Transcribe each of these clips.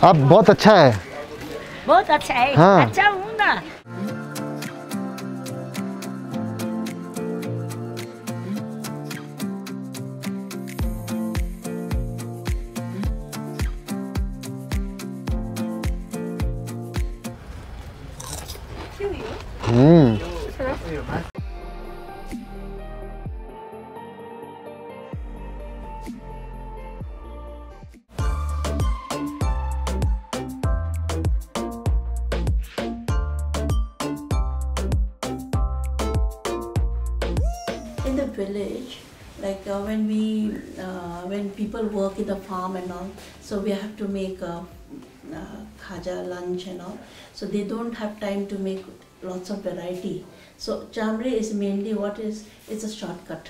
आप बहुत अच्छा है। बहुत अच्छा है। हाँ। अच्छा हूँ ना। In the village, like when people work in the farm and all, so we have to make khaja lunch and all. So they don't have time to make lots of variety. So chamre is mainly it's a shortcut.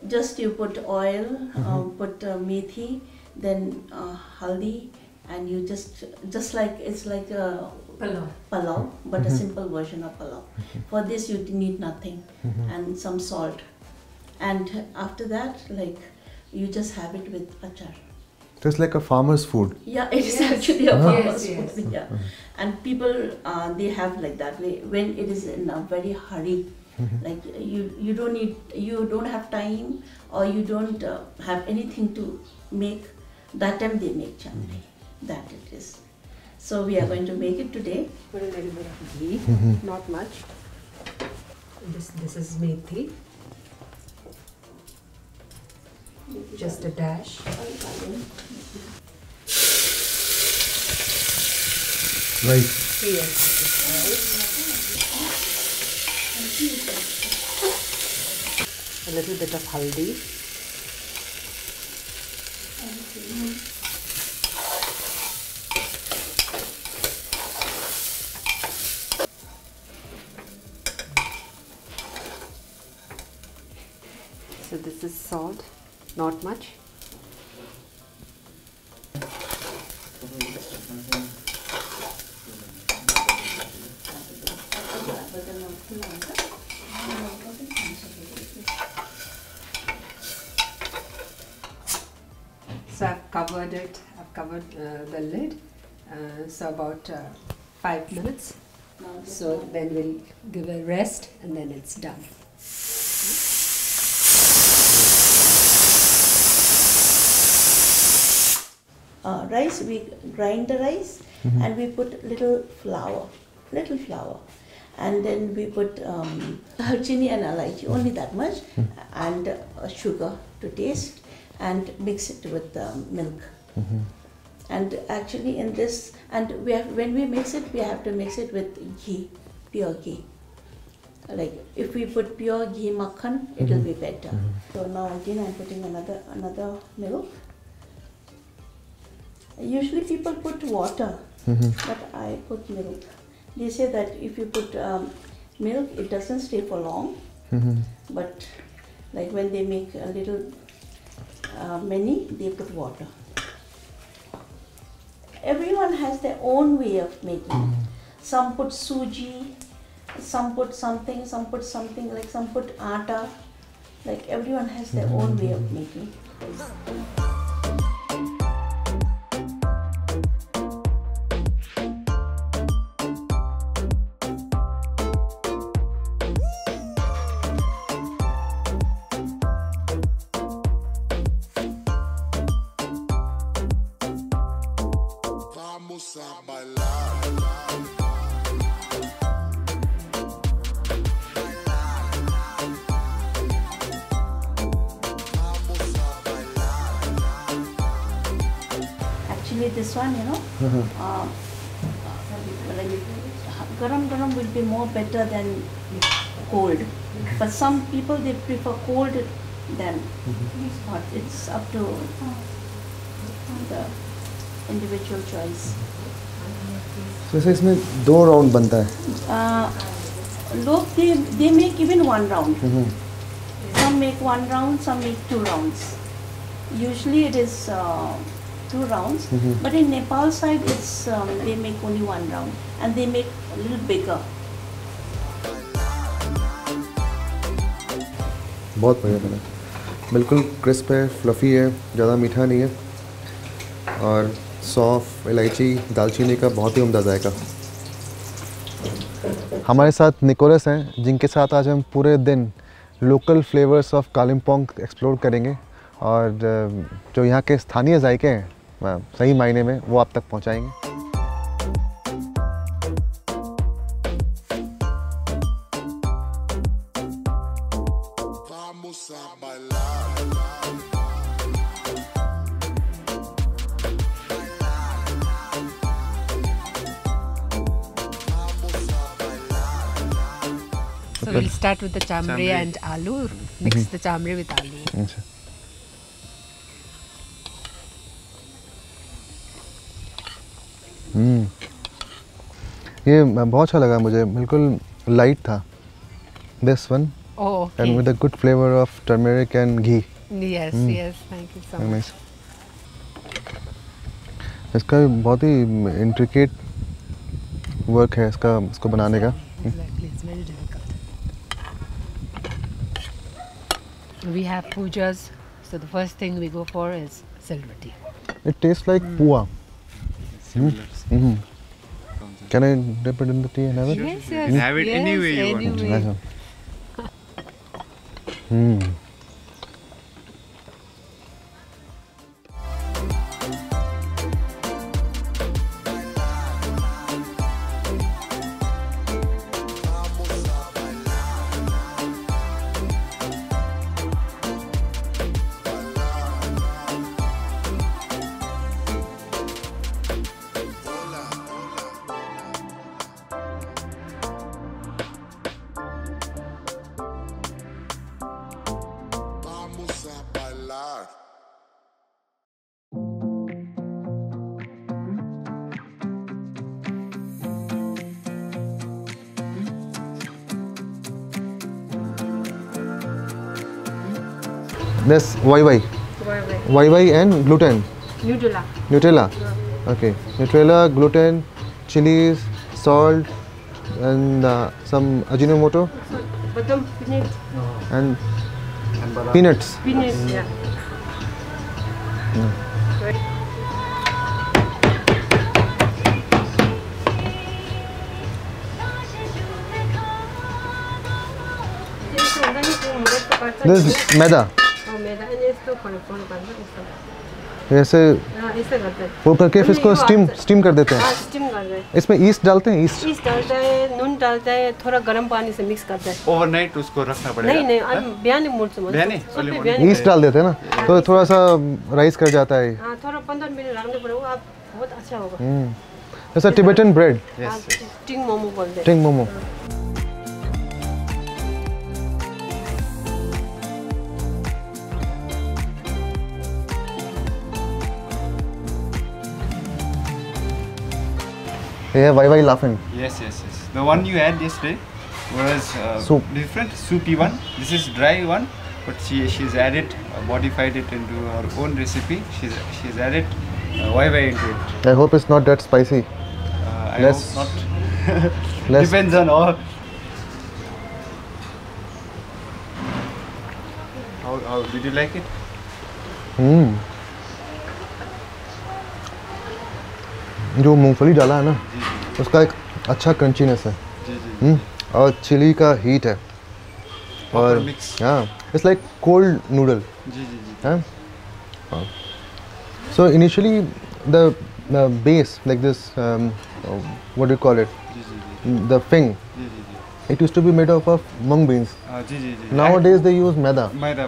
Just you put oil, put methi, then haldi, and you just like it's like a palav, but a simple version of palav. For this you need nothing and some salt, and after that, like, you just have it with achar. Just like a farmer's food. Yeah, it is actually a farmer's food. Yeah, and people they have like that way when it is in a very hurry. Like you don't have time, or you don't have anything to make. That time they make chamre. That it is. So we are going to make it today. Put a little bit of ghee, not much. This is methi. Just a dash. Right. Yes. A little bit of haldi. So this is salt, not much. So I've covered it, I've covered the lid, so about 5 minutes. So then we'll give a rest and then it's done. Rice, we grind the rice and we put little flour, and then we put darchini and elaichi, only that much, and sugar to taste, and mix it with milk. And actually in this, and when we mix it, we have to mix it with ghee, pure ghee. Like if we put pure ghee makhan, it will be better. So now again I'm putting another milk. Usually people put water, but I put milk. They say that if you put milk, it doesn't stay for long. But like when they make a little many, they put water. Everyone has their own way of making. Some put suji, some put something, like some put atta. Like everyone has their own way of making. Actually, this one, garam will be more better than cold. But some people, they prefer cold than hot. It's up to the individual choice. So इसमें 2 round बनता है. Look, they make even 1 round. Some make 1 round, some make 2 rounds. Usually it is 2 rounds, but in Nepal side it's they make only 1 round, and they make a little bigger. बहुत बढ़िया बना, बिल्कुल crisp है, fluffy है, ज़्यादा मीठा नहीं है और सौंफ, इलायची, दालचीनी का बहुत ही उम्दा जायका। हमारे साथ निकोलस हैं, जिनके साथ आज हम पूरे दिन local flavours of Kalimpong explore करेंगे और जो यहाँ के स्थानीय जायके हैं सही मायने में वो आप तक पहुँचाएंगे। So we'll start with the chambre and aloo. Mix the chambre with aloo. अच्छा। ये बहुत अच्छा लगा मुझे, बिल्कुल लाइट था। This one Oh, okay. and with a good flavor of turmeric and ghee. Yes, yes. Thank you so Very much. nice. इसका बहुत ही इंट्रिकेट वर्क है इसको बनाने का। Exactly, it's very difficult. We have pujas, so the first thing we go for is silverti. It tastes like puwa. Can I dip it in the tea and have it? Yes, yes. Have it any way you want. anyway. This YY and gluten. Nutella. Okay. Nutella, gluten, chilies, salt, and some Ajinomoto. And peanuts. Yeah. This is maida. ऐसे वो करके फिर इसको steam कर देते हैं। Steam कर दे। इसमें ईस्ट डालते हैं। ईस्ट डालता है, नून डालता है, थोड़ा गर्म पानी से मिक्स करता है। ओवरनाइट उसको रखना पड़ेगा। नहीं बयाने मूड से बयाने ईस्ट डाल देते हैं ना, तो थोड़ा सा राइस कर जाता है। हाँ, थोड़ा 15 मिनट रखने पड़ेगा, आप बहुत अच्छा होगा। जैसा टिबेटन ब्रेड। टिंग मोमो बोलते हैं। टिंग momo. Yeah, why laughing? Yes. The one you had yesterday was soup. Different, soupy one. This is dry one, but she's added, modified it into her own recipe. She's added YY into it. I hope it's not that spicy. I Less- hope not. less- Depends on all. How did you like it? जो मूंगफली डाला है ना, उसका एक अच्छा crunchiness है। जी। और चिली का हीट है। और हाँ, इट्स लाइक कोल्ड नूडल। जी। हाँ। So initially the base, like this, what do you call it? The fing. It used to be made up of mung beans. Ji. Nowadays they use maida. Maida.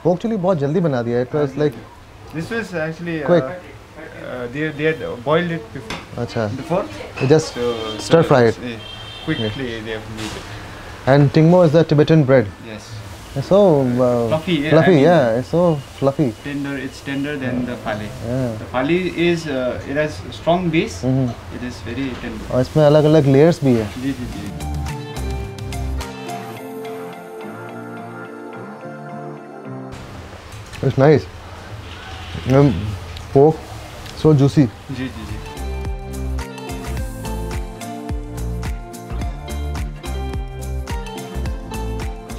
वो actually बहुत जल्दी बना दिया। It was like This was actually quick. They had boiled it अच्छा, before. just So stir fry it. Quickly they have made it. And tingmo is the Tibetan bread. Yes. It's so Fluffy, yeah, fluffy, I mean- yeah, it's so fluffy. It's tender than the phali. Yeah. The phali is it has strong base. It is very tender. और इसमें अलग अलग layers भी है। जी। It's nice. Pork, so juicy. Ji.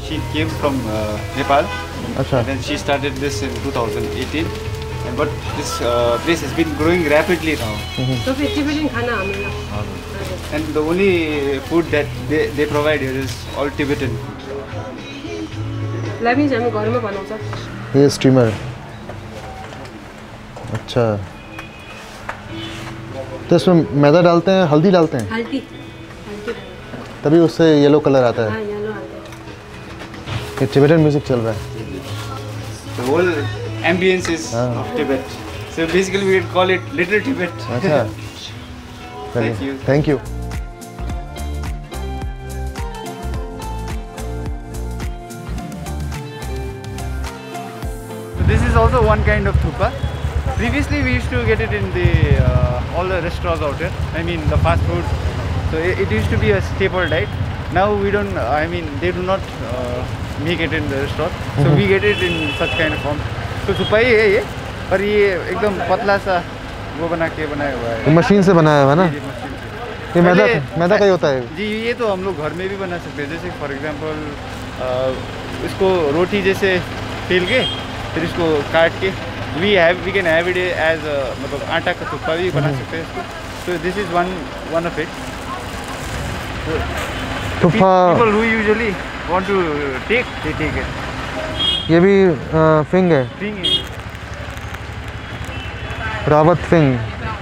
She came from Nepal. अच्छा। And then she started this in 2018. but this place has been growing rapidly now. तो फिर Tibetan खाना हमें And the only food that they provide here is all Tibetan. लाइमी चाहिँ हामी घरमा बनाउँछ ये स्टीमर। अच्छा, तो इसमें मैदा डालते हैं, हल्दी डालते हैं, हल्दी तभी उससे येलो कलर आता है। हाँ येलो हाल्छ ये टिबेटन म्यूजिक चल रहा है। The whole ambience is of Tibet. So basically we call it Little Tibet. अच्छा, Thank you. Thank you. So this is also one kind of thukpa. Previously we used to get it in the all the restaurants out here. I mean the fast food. So it used to be a staple diet. Now we don't. I mean they do not make it in the restaurant. So we get it in such kind of form. So thukpa ही है ये, पर ये एकदम पतला सा वो बना के बनाया हुआ है। ये मशीन से बनाया हुआ है ना? जी, मशीन से। ये मैदा पहले- मैदा का ही होता है। जी ये तो हम लोग घर में भी बना सकते हैं। जैसे फॉर एग्जांपल इसको रोटी जैसे बेल के फिर इसको काट के we can have it as मतलब आटा का थुक्पा भी बना सकते हैं इसको। So this is one of it. Thukpa People who usually want to take, they take it. ये भी फिंग है, Thing is, रावत फिंग,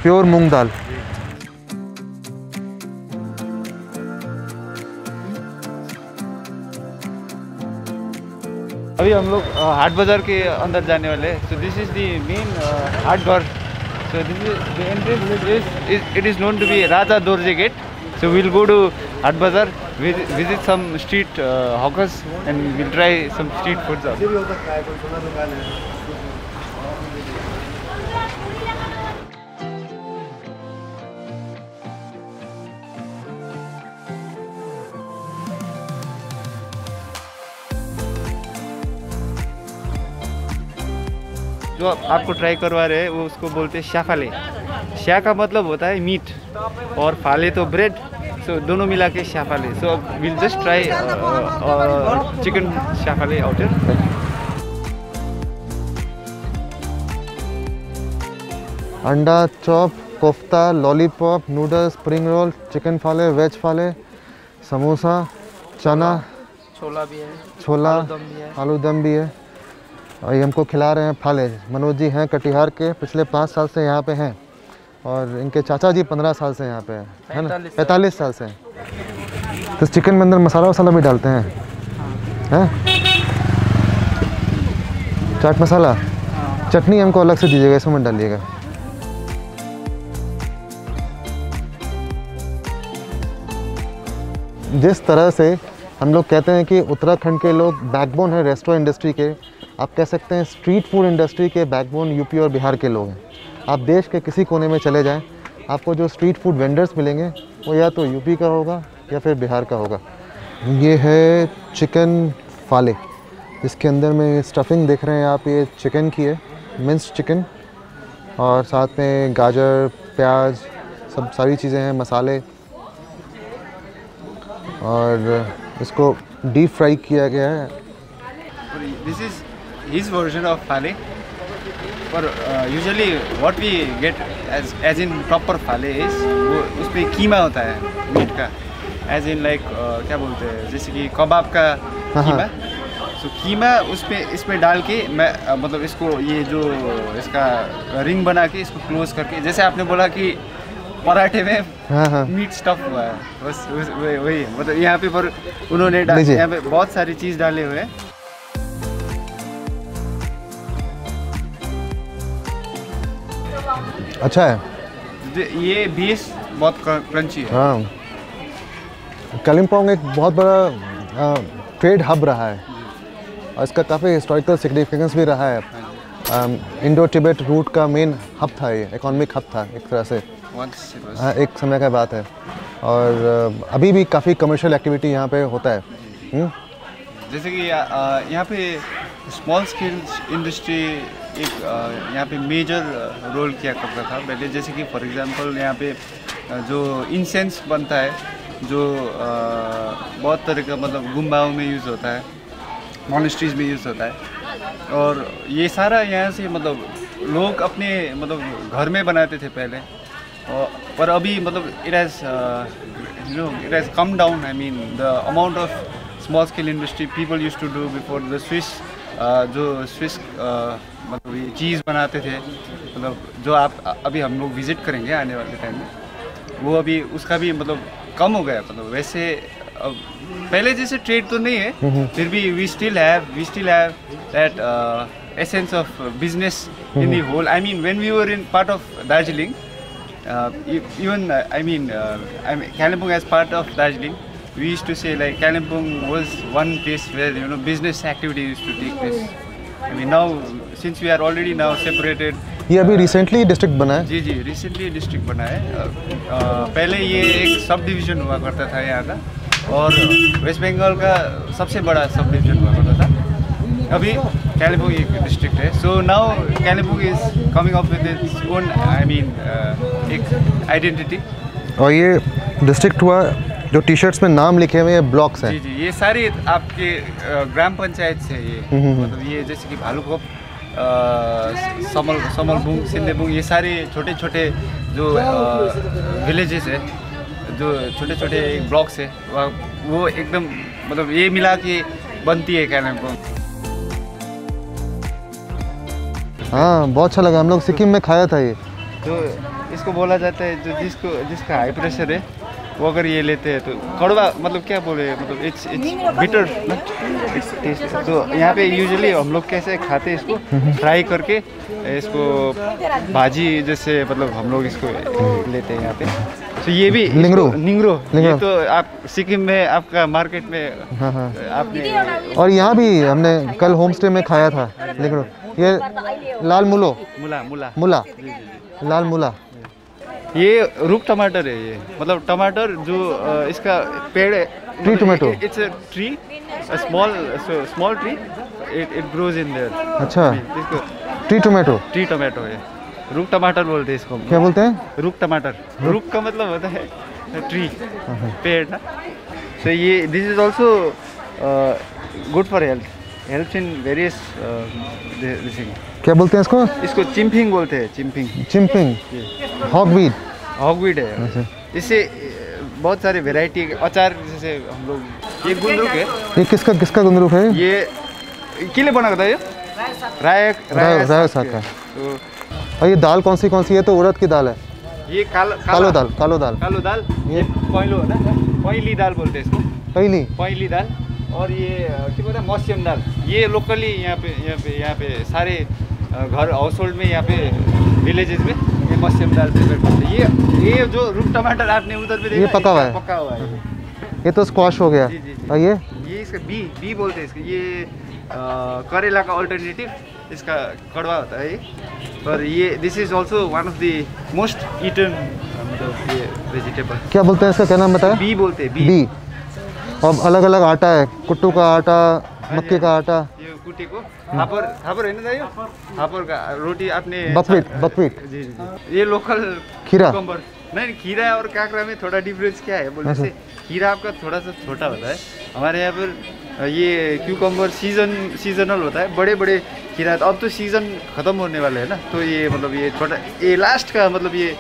प्योर मूंग दाल। अभी हम लोग हाट बाजार के अंदर जाने वाले हैं। So this is the main हाट घर। So this is the entrance it is known to be Raja Dorje Gate. So we'll go to Hat Bazaar, visit some street hawkers, and we'll try some street foods. जो आपको try करवा रहे हैं वो उसको बोलते हैं शाफाले। शा का मतलब होता है मीट और फाले तो ब्रेड। सो दोनों मिला के shaphaley. So will just try chicken shaphaley out here. अंडा chop, kofta, lollipop, noodles, spring roll, chicken phaley, veg phaley, samosa, चना, छोला भी है, छोला, आलू दम भी है। और ये हमको खिला रहे हैं फाले। मनोज जी हैं कटिहार के, पिछले 5 साल से यहाँ पे हैं और इनके चाचा जी 15 साल से यहाँ पे हैं, है ना? 45 साल से हैं। तो चिकन में अंदर मसाला वसाला भी डालते हैं, हैं? चाट मसाला, चटनी हमको अलग से दीजिएगा, इसमें मत डालिएगा। जिस तरह से हम लोग कहते हैं कि उत्तराखंड के लोग बैकबोन है रेस्टोरेंट इंडस्ट्री के, आप कह सकते हैं स्ट्रीट फूड इंडस्ट्री के बैकबोन यूपी और बिहार के लोग हैं। आप देश के किसी कोने में चले जाएं, आपको जो स्ट्रीट फूड वेंडर्स मिलेंगे वो या तो यूपी का होगा या फिर बिहार का होगा। ये है चिकन फाले, इसके अंदर में स्टफिंग देख रहे हैं आप, ये चिकन की है, मिंस्ड चिकन, और साथ में गाजर, प्याज, सब सारी चीज़ें हैं, मसाले, और इसको डीप फ्राई किया गया है। This is his version of fale. But usually what we get as in proper fale is वो उसमें कीमा होता है मीट का, as in like क्या बोलते हैं, जैसे कि कबाब का कीमा। So कीमा इसमें डाल के मैं मतलब इसको ये जो इसका रिंग बना के इसको क्लोज करके, जैसे आपने बोला कि पराठे में मीट स्टफ हुआ है, बस वही मतलब यहाँ पे पर उन्होंने यहाँ पे बहुत सारी चीज़ डाले हुए हैं। अच्छा है ये बेस बहुत क्रंची है। हाँ, कालिम्पोंग एक बहुत बड़ा ट्रेड हब रहा है और इसका काफ़ी हिस्टोरिकल सिग्निफिकेंस भी रहा है। इंडो तिब्बत रूट का मेन हब था, ये इकोनॉमिक हब था एक तरह से। हाँ, एक समय का बात है, और अभी भी काफ़ी कमर्शियल एक्टिविटी यहाँ पे होता है। जैसे कि यहाँ पे स्मॉल स्केल इंडस्ट्री एक यहाँ पे मेजर रोल किया करता था पहले। जैसे कि फॉर एग्जांपल यहाँ पे जो इंसेंस बनता है, जो बहुत तरह का मतलब गुम्बाओं में यूज़ होता है, मॉनेस्ट्रीज में यूज़ होता है, और ये सारा यहाँ से मतलब लोग अपने मतलब घर में बनाते थे पहले, पर अभी मतलब it has come down. I mean the amount of small scale industry people used to do before the Swiss मतलब ये चीज़ बनाते थे, मतलब जो आप अभी हम लोग विज़िट करेंगे आने वाले टाइम में, वो अभी उसका भी मतलब कम हो गया. मतलब वैसे पहले जैसे ट्रेड तो नहीं है, फिर भी we still have that essence of business in the whole. I mean, when we were in part of Darjeeling, even Kalimpong as part of Darjeeling, we used to say like Kalimpong was one place where business activity used to take place. I mean, now since we are already now separated. ये अभी recently district बना है? जी recently district बना है. पहले ये एक sub division हुआ करता था यहाँ का, और वेस्ट बंगाल का सबसे बड़ा सब डिवीज़न हुआ करता था. अभी Kalimpong एक डिस्ट्रिक्ट है. So now Kalimpong is coming up with its own एक आइडेंटिटी. और ये डिस्ट्रिक्ट हुआ, जो टी शर्ट्स में नाम लिखे हुए हैं ब्लॉक्स हैं. जी ये सारे आपके ग्राम पंचायत से ये मतलब ये जैसे कि भालुखोप, समलबुंग, सिंधेबुंग, ये सारे छोटे छोटे जो विलेजेस है, जो छोटे छोटे ब्लॉक्स है, वो एकदम मतलब ये मिला के बनती है Kalimpong. हाँ, बहुत अच्छा लगा. हम लोग सिक्किम में खाया था ये. जो इसको बोला जाता है, जो जिसका हाई प्रेशर है वो अगर ये लेते हैं तो कड़वा, मतलब क्या बोले, मतलब इट्स बिटर, इट्स टेस्ट. तो यहाँ पे यूजुअली हम लोग कैसे खाते हैं इसको, फ्राई करके इसको भाजी जैसे, मतलब हम लोग इसको लेते हैं यहाँ पे. तो ये भी निंगरो ये तो आप सिक्किम में आपका मार्केट में. हाँ. आपने और यहाँ भी हमने कल होम स्टे में खाया था निंगरो. ये लाल मुला लाल मुला. ये रूप टमाटर है. ये मतलब टमाटर जो इसका पेड़ है, tree tomato. It's a tree, a small tree, it grows in their. अच्छा, ट्री टोमेटो है. रूप टमाटर बोलते हैं इसको. क्या बोलते हैं? रूप टमाटर. रूप का मतलब होता है ट्री, पेड़ ना. सो ये this is also good for health, helps in various thing. क्या बोलते हैं इसको? इसको चिम्पिंग बोलते हैं. चिम्पिंग हॉगवीड है. इससे बहुत सारे वैरायटी अचार, जैसे हम लोग, ये गुंदरुक है. ये किसका गुंदरुक है? ये किले बना था, ये राय साग का. और ये दाल कौन सी है? तो उड़द की दाल है. ये कालो दाल. ये पहली दाल बोलते हैं इसको. पहली दाल. और ये क्या बोलते हैं, मौसम दाल. ये लोकली यहाँ पे सारे घर हाउस होल्ड में, यहाँ पे विलेजेस में ये मौसम दाल प्रिपेयर करते हैं. ये जो रूप टमाटर आपने उधर पे देखा, ये पका हुआ है. ये तो स्क्वाश हो गया. और ये इसका बी बोलते हैं इसका. ये करेला का अल्टरनेटिव, इसका कड़वा होता है ये. पर ये this is also one of the most eaten मतलब ये वेजिटेबल. क्या बोलते हैं इसका? क्या नाम बताया? बी बोलते हैं. बी. और अलग अलग आटा है, कुट्टू का आटा, मक्के का आटा. ये कुट्टी को हापर है ना दाइयो, हापर का रोटी आपने बकवीट. जी. ये लोकल खीरा. नहीं, खीरा और काकरा में थोड़ा डिफरेंस क्या है बोलते से, खीरा आपका थोड़ा सा छोटा होता है. हमारे यहाँ पर ये क्यूकम्बर सीजनल होता है. बड़े खीरा. अब तो सीज़न ख़त्म होने वाले हैं ना, तो ये मतलब ये छोटा, ये लास्ट का मतलब ये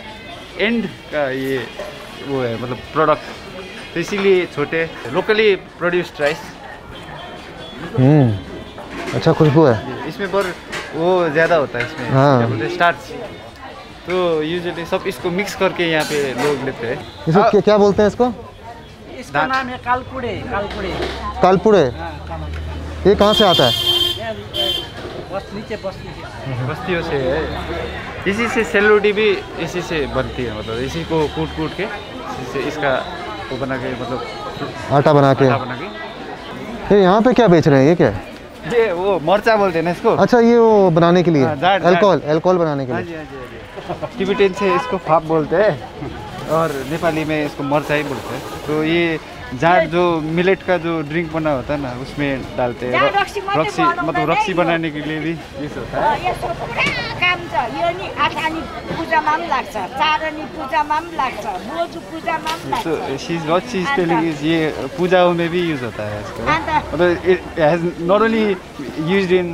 एंड का ये वो है मतलब प्रोडक्ट. तो इसीलिए छोटे लोकली प्रोड्यूस्ड राइस. अच्छा खुशबू है इसमें, पर वो ज़्यादा होता है इसमें. क्या बोलते हैं, स्टार्च. तो यूजुअली सब इसको मिक्स करके यहाँ पे लोग लेते हैं. इसको क्या बोलते हैं इसको? इसका नाम है कालपुड़े. ये कहाँ से आता है? बस्तियों से है. इसी से सेल रोटी भी इसी से बनती है. मतलब इसी को कूट के इसका वो बना के, मतलब आटा बना के. ये यहाँ पे क्या बेच रहे हैं? ये क्या है? ये वो मरचा बोलते हैं ना इसको. अच्छा, ये वो बनाने के लिए, अल्कोहल बनाने के लिए. टिबेटन से इसको फाप बोलते हैं, और नेपाली में इसको मरचा ही बोलते हैं. तो ये जाट जो मिलेट का जो ड्रिंक बना होता है ना, उसमें डालते हैं. रक्सी मतलब रक्सी बनाने के लिए भी यूज होता है. What she is telling is ये पूजाओं में भी यूज होता है इसका. मतलब it has not only used in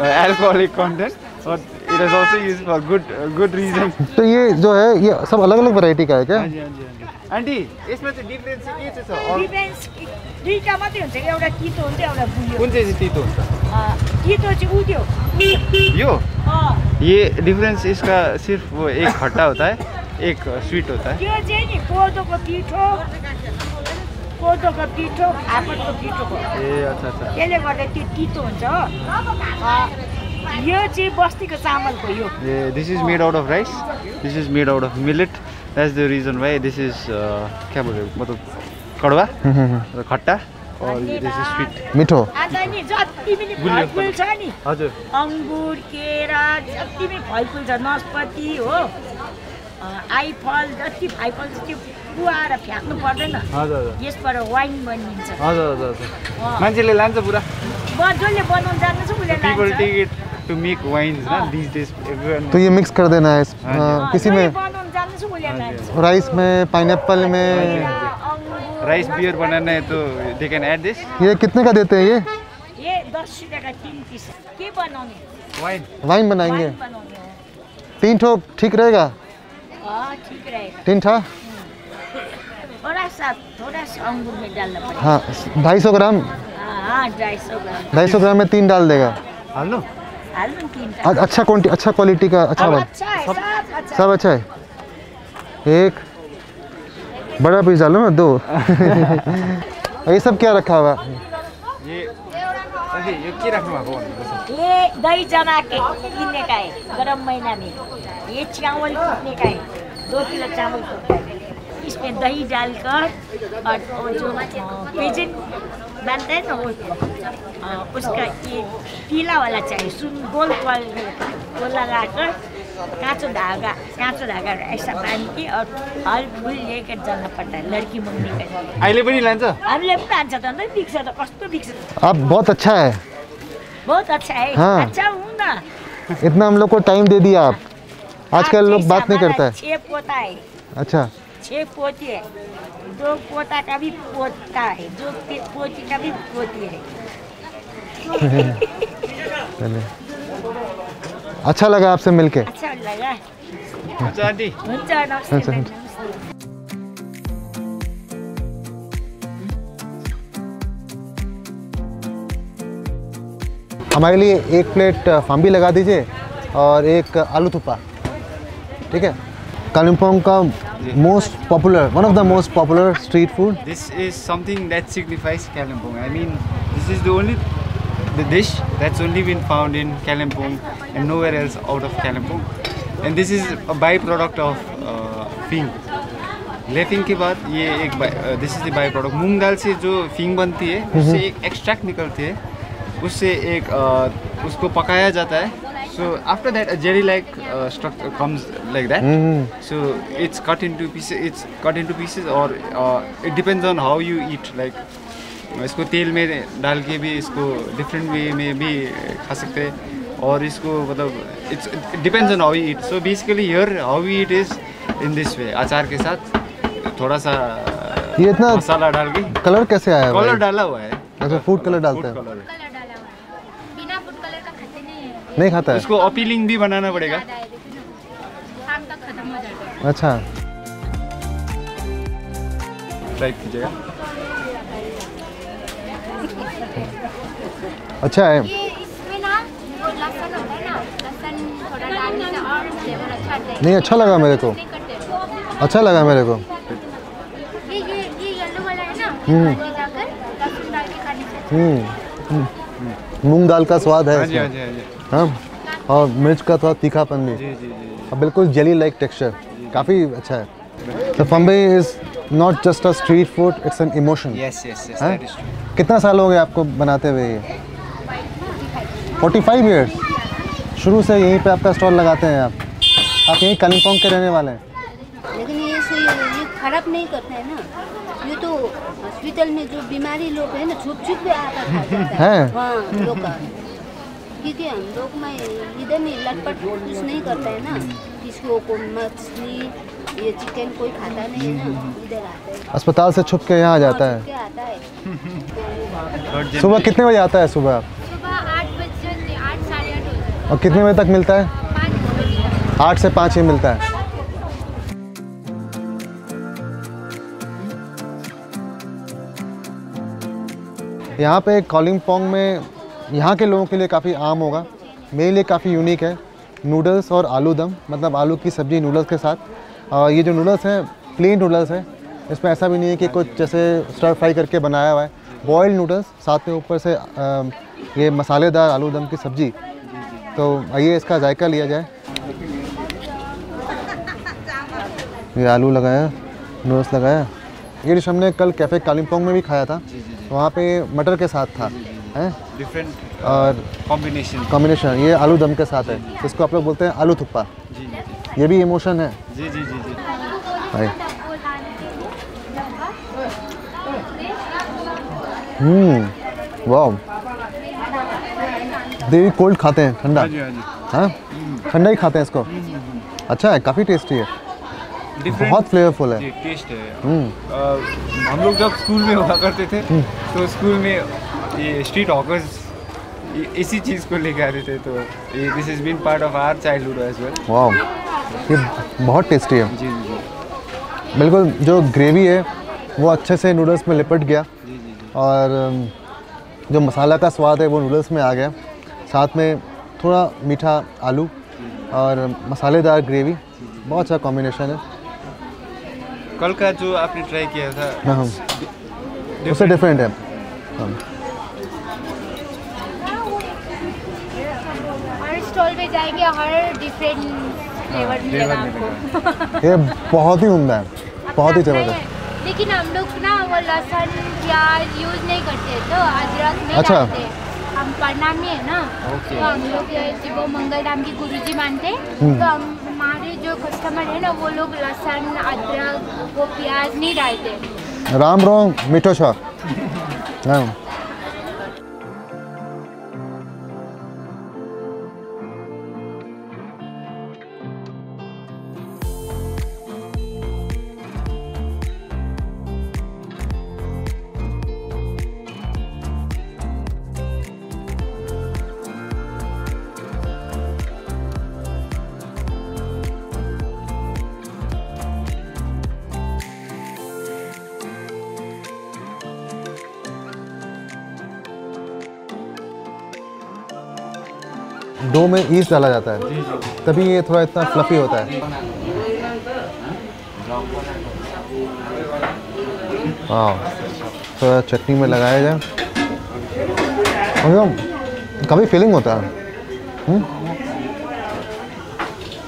alcoholic content, But it is also used for good reason. तो ये जो है ये सब अलग अलग वैरायटी का है क्या? हाँ जी हाँ जी हाँ जी. आन्टी इसमें चाहिँ डिफरेन्स के चाहिँ छ? डिफेन्स दुईटा मात्रै हुन्छ कि एउटा तितो हुन्छ एउटा बुलियो कुन चाहिँ तितो हुन्छ? तितो चाहिँ उड्यो यो ये डिफरेंस इसका सिर्फ वो एक खट्टा होता है एक स्वीट होता है. त्यो चाहिँ नि कोदोको पिठो फापरको पिठो हो. ए अच्छा अच्छा. त्यसले गर्दा त्यो तितो हुन्छ हो. यो चाहिँ बस्तीको चामलको यो. This is made out of rice. This is made out of millet. That's the reason why this is क्या बोल रहे हो मतलब कड़वा खट्टा और दिस इज स्वीट मिठो. अन्त नि जति पनि फलफुल छ नि हजुर अङ्गुर केरा जति पनि फलफुल छ नास्पाती हो आइफल जति फलफुल छ त्यो कुहाएर फ्याँक्नु पर्दैन. हजुर यसबाट वाइन बनिन्छ. हजुर हजुर मान्छेले लान्छ पुरा. जसले बनाउनु जान्दैछ उसले People लान्छ. take it to make wines ना these days. everyone- तो ये मिक्स कर देना है किसी में बनाउनु जान्दैछ उसले लान्छ. राइस में पाइनएप्पल में. अङ्गुर राइस बियर बनाना है तो they can add this ये कितने का देते हैं ये? ये 10 रुपियाँका 3 पिस. के बनाउने? wine. वाइन बनाएंगे. वाइन बनाउने हो. 3 ठो ठीक रहेगा? ठिक रहेगा. 3 ठा? थोड़ा सा अंगूर में डालना पड़ेगा. हाँ 250 ग्राम. हाँ 250 ग्राम. 250 ग्राम में 3 डाल देगा. हाल्नु हाल्नु 3 अच्छा क्वालिटी का अच्छा वाला. अच्छा है सब सब अच्छा है. एक बड़ा पीस डालो ना 2. ये सब क्या रखा हुआ? ये यो के राख्नु भएको भन्नु. ये दही जमा के किन्ने का है गरम महीना में. ये चावल कूटने का है 2 किलो चावल कूटना है. इसमें दही डालकर और जो पेजेंट बनता है ना उसका ये पीला वाला चाहिए सुन गोल वो लगाकर काँचो धागा ऐसा बांध के और फल फूल लेकर जाना पड़ता है लड़की मंगनी का. अहिले पनि लान्छ. हामीले पनि लान्छ त अन्त बिक्छ त कस्तो बिक्छ. आप बहुत अच्छा है. बहुत अच्छा है. हाँ. अच्छा हूँ ना. इतना हम लोग को टाइम दे दिया आप. आजकल लोग बात नहीं करता है. 6 पोता है. अच्छा 6 पोती है. 2 पोता का भी पोता है. 2 पोती का भी पोती है. चलिए अच्छा लगा आपसे मिलके. अच्छा लगा. हुन्छ आन्टी. हुन्छ नमस्ते. हुन्छ, हुन्छ. हमारे लिए 1 प्लेट फाम्बी लगा दीजिए और 1 आलू थुप्पा. ठीक है. कालिम्पोंग का one of the most popular street food. This is something that signifies Kalimpong. I mean, this is the dish that's only been found in Kalimpong and nowhere else out of Kalimpong. And this is a byproduct of फिंग. लेफिंग के बाद ये एक this is the by product. मूंग दाल से जो फिंग बनती है उससे एक एक्सट्रैक्ट निकलती है. उससे एक उसको पकाया जाता है. So after that a jelly like structure comes like that. So it's cut into pieces or it depends on how you eat. Like इसको तेल में डाल के भी इसको डिफरेंट वे में भी खा सकते हैं और इसको मतलब it's depends on how you eat. So basically here how we eat is in this way. अचार के साथ थोड़ा सा ये इतना मसाला डाल के. कलर कैसे आया? कलर डाला हुआ है. अच्छा फूड कलर डालते हैं. बिना फूड कलर का खाते नहीं खाता है. इसको अपीलिंग भी बनाना पड़ेगा. शाम तक खत्म हो जाएगा. अच्छा ट्राई कीजिएगा. अच्छा है. ये इसमें ना वो लहसुन होता है ना, लहसुन थोड़ा डालने से और फ्लेवर अच्छा आता है. नहीं अच्छा लगा मेरे को. नहीं करते. अच्छा लगा मेरे को. ये येलो वाला है ना, ये जाकर लहसुन डाल के खाने से. मूंग दाल का स्वाद है हाँ जी हाँ इसमें. जी हाँ जी. हाँ और मिर्च का थोड़ा तीखापन भी. जी जी जी. और बिल्कुल जेली लाइक टेक्सचर. काफ़ी अच्छा है. तो phambe is not just a street food, it's an emotion. Yes yes yes हाँ? That is true. कितना साल हो गए आपको बनाते हुए? ये 45 ईयर्स. शुरू से यहीं पे आपका स्टॉल लगाते हैं आप यहीं कालिम्पोंग के रहने वाले हैं? लेकिन ये खराब नहीं करते हैं ना. ये तो हॉस्पिटल में जो बीमारी लोग हैं ना छुप छुप के आकर खा जाता है. हाँ लोग का. क्योंकि हम लोग में इधर नहीं लटपट कुछ नहीं करता है ना. किसी को मछली ये चिकन कोई खाता नहीं है ना. इधर आता है अस्पताल से छुप के यहाँ आ जाता है. आता है. सुबह कितने बजे आता है? सुबह सुबह 8 बजे 8 साढ़े 8 बजे. और कितने बजे तक मिलता है? 8 से 5 ही मिलता है। यहाँ पे कालिम्पोंग में यहाँ के लोगों के लिए काफ़ी आम होगा, मेरे लिए काफ़ी यूनिक है। नूडल्स और आलू दम, मतलब आलू की सब्ज़ी नूडल्स के साथ। और ये जो नूडल्स हैं प्लेन नूडल्स हैं, इसमें ऐसा भी नहीं है कि कुछ जैसे स्टर फ्राई करके बनाया हुआ है। बॉयल्ड नूडल्स, साथ में ऊपर से ये मसालेदार आलू दम की सब्ज़ी। तो आइए इसका जायका लिया जाए। ये आलू लगाया, नूडल्स लगाया। ये डिश हमने कल कैफ़े कालिम्पोंग में भी खाया था, वहाँ पे मटर के साथ था, हैं डिफरेंट और कॉम्बिनेशन ये आलू दम के साथ है। इसको आप लोग बोलते हैं आलू थुप्पा। ये भी इमोशन है। जी जी जी जी। वाह, देवी कोल्ड खाते हैं, ठंडा। हाँ, ठंडा ही खाते हैं इसको। अच्छा है, काफ़ी टेस्टी है, बहुत फ्लेवरफुल है। टेस्ट है। हम लोग जब स्कूल में हुआ करते थे तो स्कूल में ये स्ट्रीट हॉकर्स इसी चीज़ को लेके आते थे, तो ये this is been part of our childhood as well. वाह, ये बहुत टेस्टी है। जी जी जी। बिल्कुल, जो ग्रेवी है वो अच्छे से नूडल्स में लिपट गया और जो मसाला का स्वाद है वो नूडल्स में आ गया। साथ में थोड़ा मीठा आलू और मसालेदार ग्रेवी, बहुत अच्छा कॉम्बिनेशन है। कल का जो आपने ट्राई किया था हाँ, उससे डिफरेंट है। हाँ। हर स्टॉल पे जाएंगे, हर डिफरेंट फ्लेवर मिलेगा आपको। ये बहुत ही उम्दा है, बहुत ही ज़बरदस्त। लेकिन हम लोग ना वो लहसुन प्याज यूज़ नहीं करते, तो अदरक नहीं अच्छा। डालते। हम प्रणामी है ना, तो हम लोग शिव मंगल धाम की गुरुजी मानते हैं, तो हमारे जो कस्टमर है ना वो लोग लहसुन अदरक वो प्याज नहीं डालते। राम रोम मीठो छा। हाँ। डो में ईस्ट डाला जाता है, तभी ये थोड़ा इतना फ्लफी होता है। हाँ, थोड़ा चटनी में लगाया जाए, काफ़ी फीलिंग होता है।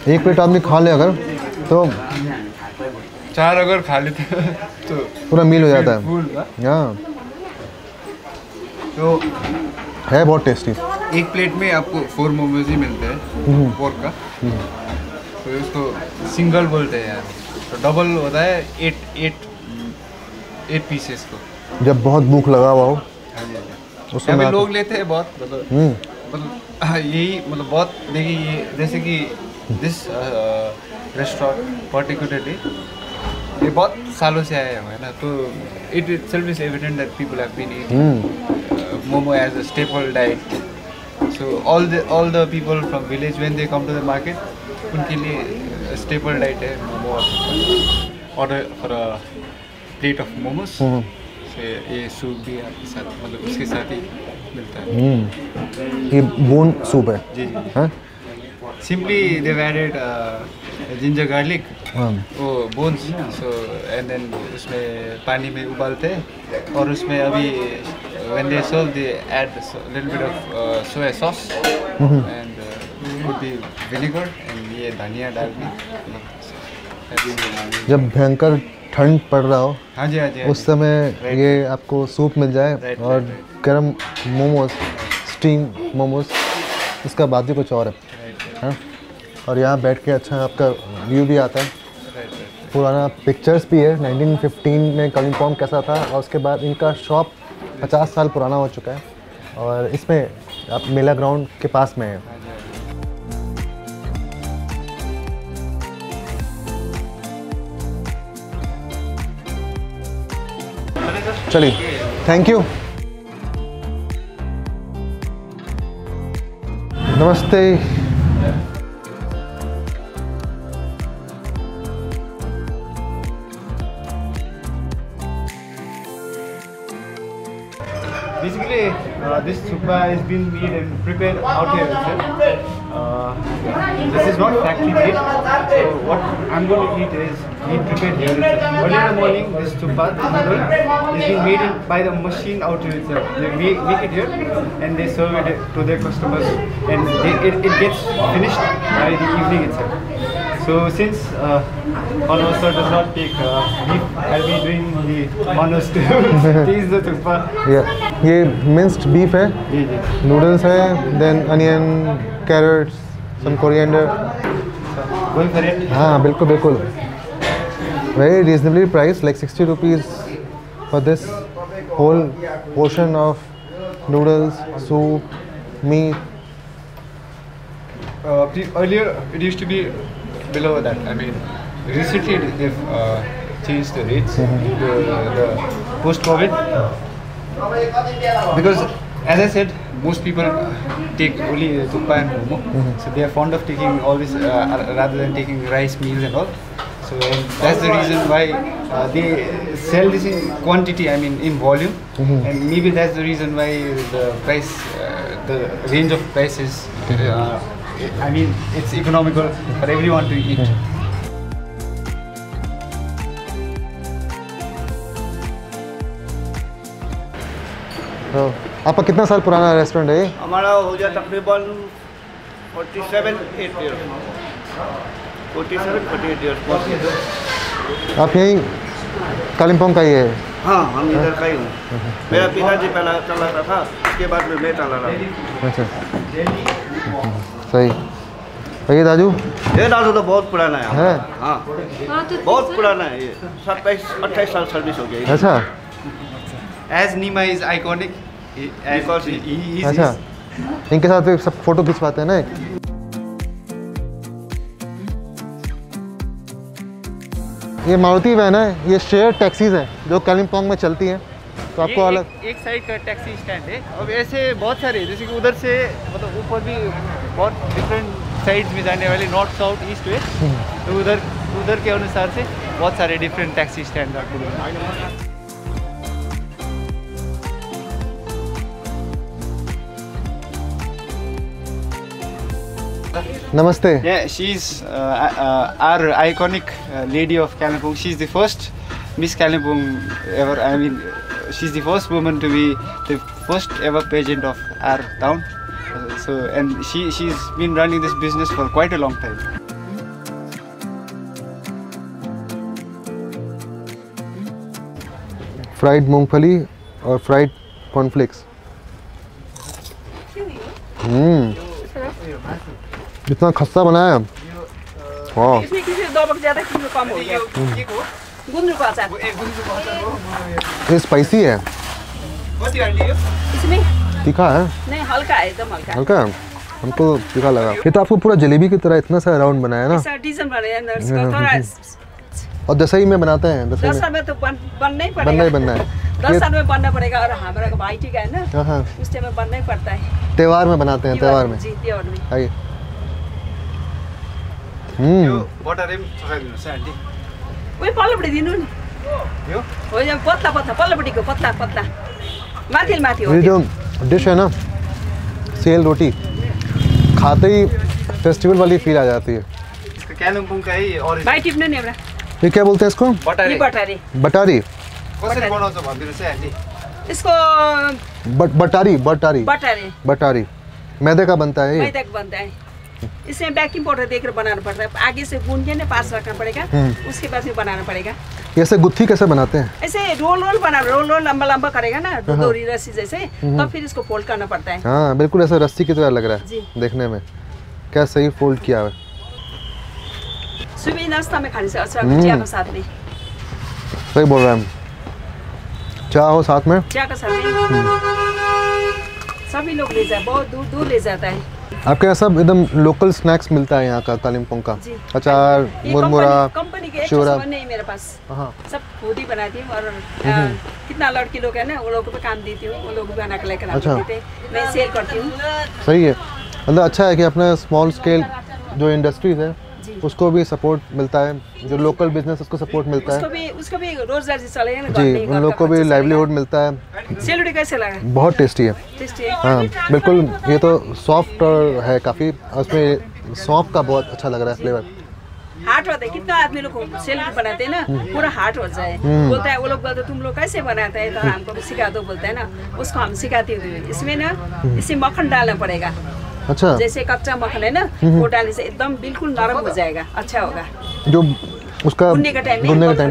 एक प्लेट आदमी खा ले अगर तो 4 अगर खा लेते तो पूरा मील हो जाता है। हाँ, तो है बहुत टेस्टी। एक प्लेट में आपको 4 मोमोज ही मिलते हैं पोर्क का, तो इसको सिंगल बोलते हैं यार। तो डबल होता है 8 पीसेस को। जब बहुत भूख लगा हुआ हो उस समय लोग लेते हैं बहुत, मतलब यही मतलब बहुत। देखिए ये जैसे कि दिस रेस्टोरेंट पर्टिकुलरली ये बहुत सालों से आया है ना, तो it itself is evident that people have been eating momo as a staple diet. So all the people from village when they come to the market, उनके लिए staple diet है momo. Order for a plate of momos। से ये soup भी आपके साथ, मतलब उसके साथ ही मिलता है। ये बोन सूप है। जी जी। हाँ? Simply they've added ginger garlic, वो bones, so and then उसमें पानी में उबालते हैं और उसमें अभी when they serve they add a little bit of soy sauce and could be vinegar and ये धनिया डाल के। जब भयंकर ठंड पड़ रहा हो, हाँ जी हाँ जी, उस समय ये आपको सूप मिल जाए और गरम मोमोज, स्टीम मोमोज, इसका बात ही कुछ और है। हाँ? और यहाँ बैठ के अच्छा आपका व्यू भी आता है, पुराना पिक्चर्स भी है 1915 में कालिम्पोंग कैसा था, और उसके बाद इनका शॉप 50 साल पुराना हो चुका है और इसमें आप मेला ग्राउंड के पास में है। चलिए, थैंक यू। नमस्ते। Basically, this thukpa is being made and prepared out here itself. This is not factory made. So what I'm going to eat is being prepared here itself. Early in the morning, this thukpa, this noodle, is being made by the machine out here itself. They make it here and they serve it to their customers, and it gets finished by the evening itself. So since Honorable Sir does not take beef, I'll be doing the honors to taste the thukpa. ये minced beef है, noodles है, then onion, carrots, some coriander. Going for it? हाँ बिल्कुल बिल्कुल. Very reasonably priced, like 60 rupees for this whole portion of noodles, soup, meat. Earlier it used to be below that. I mean, recently they've changed the rates, the post-COVID, because as I said, most people take only thukpa and momo, so they are fond of taking all this rather than taking rice meals and all. So that's the reason why they sell this in quantity, I mean in volume, and maybe that's the reason why the price, the range of prices, I mean it's economical for everyone to eat. तो आपका कितना साल पुराना restaurant है ये? हमारा हो गया तकरीबन 47-48 years। आप यहीं कालिम्पोंग का ही है? हाँ, हम इधर का ही हूँ। मेरा पिताजी पहला चलाता था, उसके बाद में मैं चला रहा हूँ। अच्छा, सही। ये दादू? ये दादू तो बहुत पुराना है। हाँ, बहुत पुराना है ये। 27-28 साल सर्विस हो गया। अच्छा। As Nima is iconic, because he is. अच्छा, इनके साथ सब फोटो खिंचवाते हैं ना? ये मारुति वैन है, ये शेयर टैक्सीज हैं जो कालिम्पोंग में चलती हैं, तो आपको अलग एक साइड का टैक्सी स्टैंड है, और ऐसे बहुत सारे, जैसे कि उधर से मतलब ऊपर भी बहुत डिफरेंट साइड्स में जाने वाले, नॉर्थ साउथ ईस्ट वेस्ट, तो उधर के अनुसार से बहुत सारे डिफरेंट टैक्सी स्टैंड आपको। Namaste. Yeah, she's our iconic lady of Kalimpong. She's the first Miss Kalimpong ever. I mean, she's the first woman to be the first ever pageant of our town. And she's been running this business for quite a long time. Fried मूंगफली और fried cornflakes. इतना खस्ता बनाया है। वाह। इसमें किसी दो ज़्यादा किसी कम हो गया। गुंदरू का अचार। ये स्पाइसी है। इसमें तीखा है? नहीं, हल्का है, एकदम हल्का। हल्का है? हमको तीखा लगा। ये तो आपको पूरा जलेबी की तरह इतना सा राउंड बनाया ना? डिजाइन बनाया है, थोड़ा। और दसई में बनाते हैं? दसई में तो बनना ही पड़ेगा। बनना है। 10 साल में बनना पड़ेगा, और हमारा भाई ठीक है ना, उस टाइम में बनना ही पड़ता है। त्योहार में बनाते हैं, त्योहार में। जी, त्योहार में। आइए। वही पल्लोपट्टि दिनु नि। हो जा पतला पल्लोपट्टिको पतला माथि हो। ये जो डिश है ना, सेल रोटी, खाते ही फेस्टिवल वाली फील आ जाती है। कालिम्पोङ का ही और भाइ टिप्नु नि एउटा। ये क्या बोलते हैं इसको? बटारी। बटारी। कसरी बनाउँछ भन्दिनुहोस् है आन्टी। इसको बटारी मैदे का बनता है। मैदे का बनता है। इसमें बेकिंग पाउडर देकर बनाना पड़ता है, आगे से गूंद के पास रखना पड़ेगा, उसके बाद में बनाना पड़ेगा। ऐसे गुत्थी कैसे बनाते हैं? ऐसे रोल लंबा करेगा ना, दोरी रस्सी जैसे, तो फिर इसको फोल्ड करना पड़ता है। हाँ बिल्कुल, ऐसा रस्सी की तरह लग रहा है देखने में। क्या सही फोल्ड किया है। सुबह नाश्ता में खाने से अच्छा, चाय के साथ में। सही बोल रहा है। चाय हो साथ में, चाय के साथ में सभी लोग ले जाते, बहुत दूर ले जाता है। आपके यहाँ सब एकदम लोकल स्नैक्स मिलता है यहाँ का कालिम्पोंग का? अचार, मुरमुरा, कंपनी के शोरा नहीं मेरे पास। सब खुद ही बनाती हूँ, और कितना लड़की लोग है ना, वो लोग को काम देती हूँ, वो लोग बना के लेकर आते हैं, मैं सेल करती हूँ। सही है। मतलब अच्छा है कि अपना स्मॉल स्केल जो इंडस्ट्रीज़ है उसको भी सपोर्ट मिलता है, जो लोकल बिजनेस उसको सपोर्ट मिलता है, उसको भी रोजगार चलेगा ना जी, उन लोग को भी लाइवलीहुड मिलता है। सेलरोटी कैसे लगा? बहुत टेस्टी है। टेस्टी है? हाँ बिल्कुल, ये तो सॉफ्ट है काफ़ी, उसमें सौंफ का बहुत अच्छा लग रहा है फ्लेवर। हार्ट होता है, कितना आदमी लोग सेलरोटी बनाते हैं ना, पूरा हार्ट हो जाए। बोलता है वो लोग, बोलते तुम लोग कैसे बनाते हैं, तो हमको भी सिखा दो, बोलते हैं ना, उसको हम सिखाते हैं। इसमें ना इसे मक्खन डालना पड़ेगा। अच्छा, जैसे कच्चा मक्खन है ना, वो डालने से एकदम बिल्कुल नरम हो जाएगा, अच्छा होगा। जो उसका भुनने का टाइम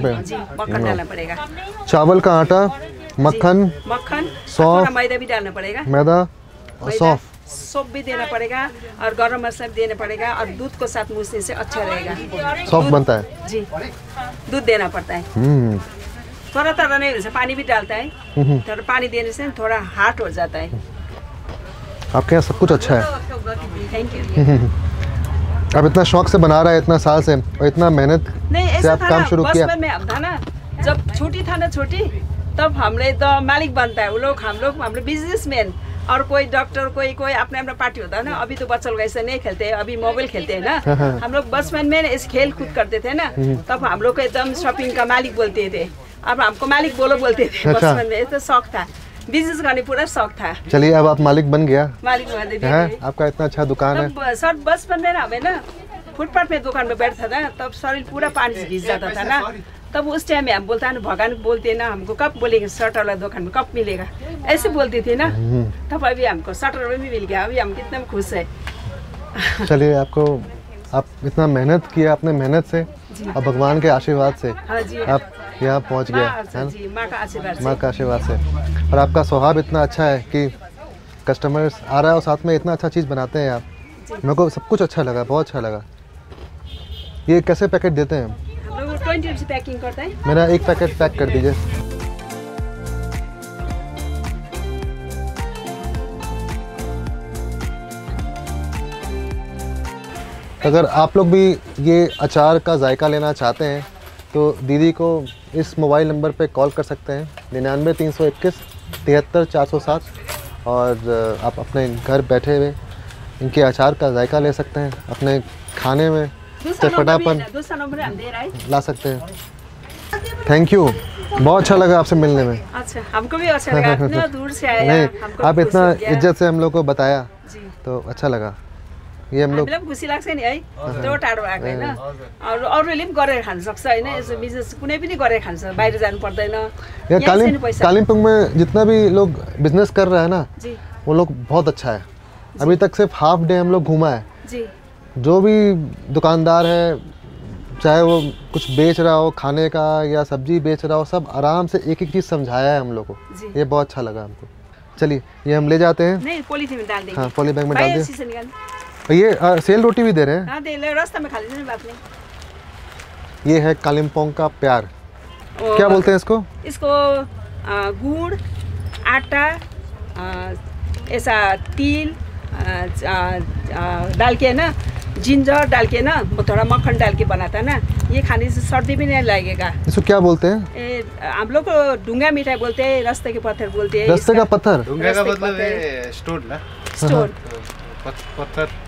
पे जी मक्खन डालना पड़ेगा। चावल का आटा, मक्खन, सौंफ, मैदा भी डालना पड़ेगा, मैदा और सौंफ भी देना पड़ेगा, और गरम मसाला भी देना पड़ेगा, और दूध को साथ मूसने से अच्छा रहेगा। सॉफ्ट बनता है जी, दूध देना पड़ता है। थोड़ा थोड़ा नहीं होता, पानी भी डालता है, थोड़ा पानी देने से थोड़ा हार्ड हो जाता है। आपके यहाँ सब कुछ अच्छा है। Thank you. आप इतना शौक से बना रहा है, इतना साल से, और इतना मेहनत से आप काम शुरू किया। बचपन में अब था ना, जब छोटी था ना, छोटी, तब हमने तो मालिक बनता है वो लोग, हम लोग बिजनेसमैन, और कोई डॉक्टर, कोई अपना अपना पार्टी होता है ना। अभी तो बच्चे लोग ऐसे नहीं खेलते, अभी मोबाइल खेलते हैं ना। हम लोग बचपन में इस खेल कूद करते थे ना, तब हम लोग को एकदम शॉपिंग का मालिक बोलते थे। अब हमको मालिक बोलते थे बचपन में, तो शौक था, बिजनेस करने पूरा शौक था। चलिए अब आप मालिक बन गया। मालिक बन गया, आपका इतना अच्छा दुकान है। सर बचपन में ना हमें ना फुटपाथ में दुकान में बैठता था, तब शरीर पूरा पानी से भीग जाता था ना। तब उस टाइम में हम बोलता है ना, भगवान बोलते ना हमको कब बोलेंगे शर्ट वाला दुकान में कब मिलेगा, ऐसे बोलते थे ना। तब अभी हमको शर्ट में भी मिल गया, अभी हम कितना खुश है। चलिए आप इतना मेहनत किया, अपने मेहनत से और भगवान के आशीर्वाद से आप यहाँ पहुँच गए, माँ का आशीर्वाद से। और आपका स्वभाव इतना अच्छा है कि कस्टमर्स आ रहा है और साथ में इतना अच्छा चीज़ बनाते हैं आप। मेरे को सब कुछ अच्छा लगा, बहुत अच्छा लगा। ये कैसे पैकेट देते हैं? हम लोग 20 रुपये पैकिंग करते हैं। मेरा एक पैकेट पैक कर दीजिए। अगर आप लोग भी ये अचार का जायका लेना चाहते हैं तो दीदी को इस मोबाइल नंबर पे कॉल कर सकते हैं 99 321 73 407, और आप अपने घर बैठे हुए इनके अचार का जायका ले सकते हैं, अपने खाने में चटपटापन ला सकते हैं। थैंक यू, बहुत अच्छा लगा आपसे मिलने में। अच्छा, हमको भी अच्छा लगा, इतना दूर से आया। नहीं, आप इतना इज्जत से हम लोग को बताया तो अच्छा लगा। ये हम लोग खुसी लाग्छ नि है, त्यो टाढो आएको हैन, और अरूले पनि गरेर खान सक्छ हैन, यसो बिजनेस कुनै पनि गरेर खान्छ, बाहिर जानु पर्दैन। यहाँ कालिम्पोङ में जितना भी लोग बिजनेस कर रहा है ना, वो लोग बहुत अच्छा है। अभी तक सिर्फ हाफ डे हम लोग घूमा है जी। जो भी दुकानदार है, चाहे वो कुछ बेच रहा हो, खाने का या सब्जी बेच रहा हो, सब आराम से एक एक चीज़ समझाया है हम लोग को। ये बहुत अच्छा लगा हमको। चलिए ये हम ले जाते हैं। नहीं, पॉलीथीन में डाल देंगे। हाँ, पॉली बैग में डाल दें। ये सेल रोटी भी दे रहे हैं। हाँ, दे ले, रास्ते में खा लीजिए, बात नहीं। ये है कालिम्पोंग का प्यार। क्या बोलते हैं इसको? इसको गुड़, आटा, ऐसा तिल डाल के ना, जिंजर डाल के ना, थोड़ा मक्खन डाल के बनाता ना, ये खाने से सर्दी भी नहीं लगेगा। इसको क्या बोलते हैं? हम लोग को ढूंगा मिठाई बोलते हैं, रास्ते के पत्थर बोलते हैं। रास्ते का पत्थर? ढूंगा का मतलब स्टोन ना? स्टोन,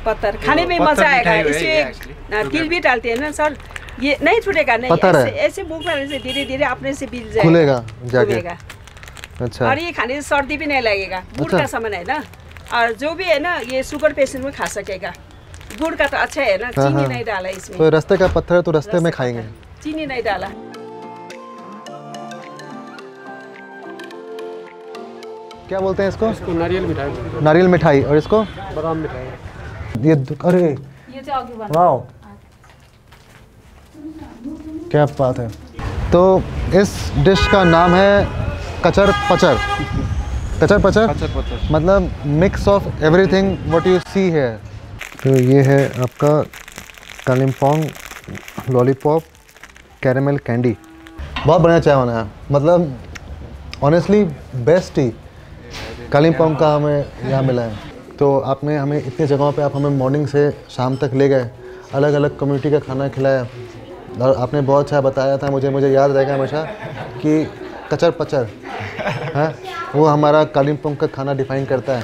पत्थर खाने में मजा आएगा। इसमें तिल भी डालते हैं ना सर, ये नहीं छूटेगा, नहीं ऐसे मुंह में ऐसे धीरे धीरे अपने से बिल जाएगा, खुलेगा जाके। अच्छा, और ये खाने से सर्दी भी नहीं लगेगा। गुड़ का सामान है ना, और जो भी है ना, ये शुगर पेशेंट में खा सकेगा। गुड़ का तो अच्छा है ना, चीनी नहीं डाला इसमें। तो रास्ते का पत्थर है तो रास्ते में खाएंगे, चीनी नहीं डाला। क्या बोलते हैं इसको? इसको नारियल मिठाई। नारियल मिठाई। और इसको? बादाम मिठाई। ये अरे वाह, क्या बात है। तो इस डिश का नाम है कचर पचर। कचर पचर मतलब mix of everything what you see है। तो ये है आपका कालिम्पोंग लॉलीपॉप कैरेमल कैंडी। बहुत बढ़िया चाय होना है, मतलब ऑनेस्टली बेस्ट ही कालिम्पोंग का हमें यहाँ मिला है। तो आपने हमें इतनी जगहों पे आप हमें मॉर्निंग से शाम तक ले गए, अलग अलग कम्युनिटी का खाना खिलाया, और आपने बहुत अच्छा बताया था। मुझे याद रहेगा हमेशा कि कचर पचर है वो हमारा कालिम्पोंग का खाना डिफाइन करता है।